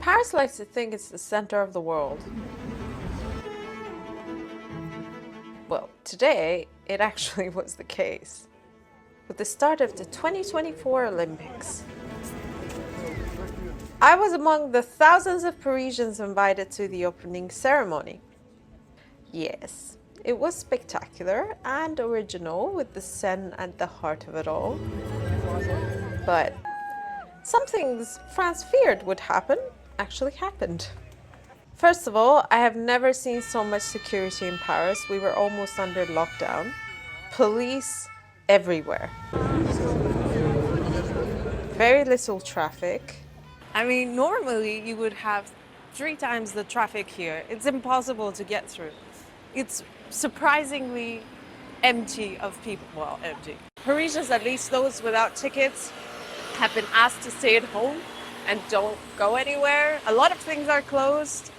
Paris likes to think it's the center of the world. Well, today it actually was the case. With the start of the 2024 Olympics, I was among the thousands of Parisians invited to the opening ceremony. Yes, it was spectacular and original with the Seine at the heart of it all. But some things France feared would happen actually happened. First of all, I have never seen so much security in Paris. We were almost under lockdown. Police everywhere. Very little traffic. I mean, normally you would have 3 times the traffic here. It's impossible to get through. It's surprisingly empty of people. Well, empty. Parisians, at least those without tickets, have been asked to stay at home and don't go anywhere. A lot of things are closed.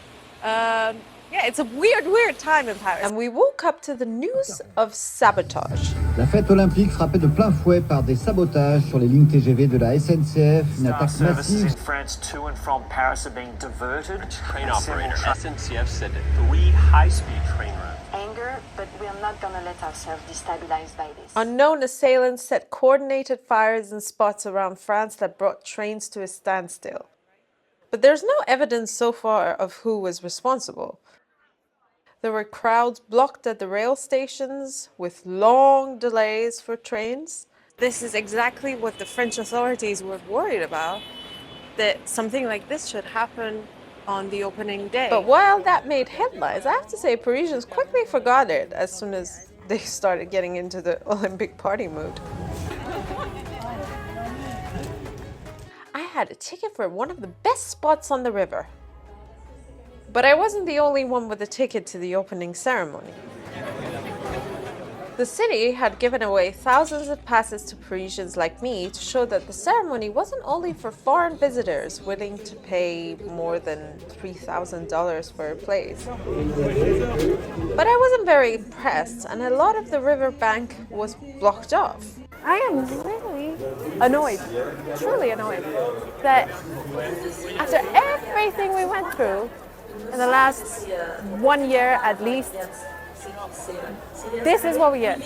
Yeah, it's a weird time in Paris. And we woke up to the news of sabotage. La fête olympique frappée de plein fouet par des sabotages sur les lignes TGV de la SNCF, une attaque Services massive. in France to and from Paris are being diverted. Train operator SNCF said 3 high-speed train routes. Anger, but we are not gonna let ourselves destabilized by this. Unknown assailants set coordinated fires in spots around France that brought trains to a standstill. But there's no evidence so far of who was responsible. There were crowds blocked at the rail stations with long delays for trains. This is exactly what the French authorities were worried about, that something like this should happen on the opening day. But while that made headlines, I have to say Parisians quickly forgot it as soon as they started getting into the Olympic party mood. I had a ticket for one of the best spots on the river. But I wasn't the only one with a ticket to the opening ceremony. The city had given away thousands of passes to Parisians like me to show that the ceremony wasn't only for foreign visitors willing to pay more than $3,000 for a place. But I wasn't very impressed, and a lot of the riverbank was blocked off. I am really annoyed, truly annoyed, that after everything we went through in the last 1 year at least, this is what we get.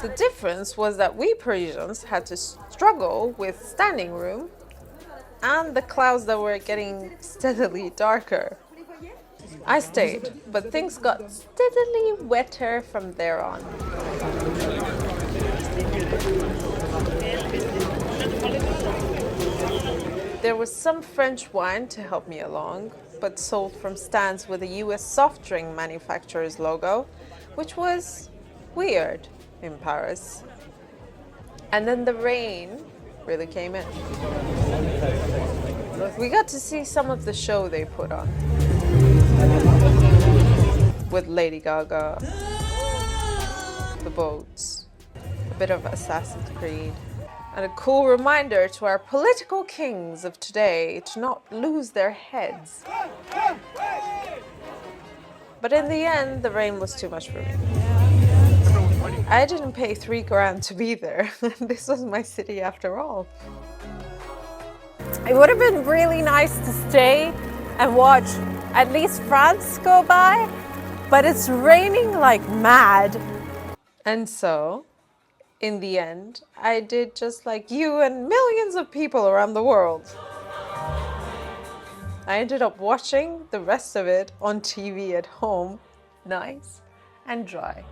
The difference was that we Parisians had to struggle with standing room and the clouds that were getting steadily darker. I stayed, but things got steadily wetter from there on. There was some French wine to help me along, but sold from stands with a US soft drink manufacturer's logo, which was weird in Paris. And then the rain really came in. We got to see some of the show they put on, with Lady Gaga, the boats, a bit of Assassin's Creed, and a cool reminder to our political kings of today to not lose their heads. But in the end, the rain was too much for me. I didn't pay $3,000 to be there. This was my city after all. It would have been really nice to stay and watch at least France go by, but it's raining like mad. And so, in the end, I did just like you and millions of people around the world. I ended up watching the rest of it on TV at home, nice and dry.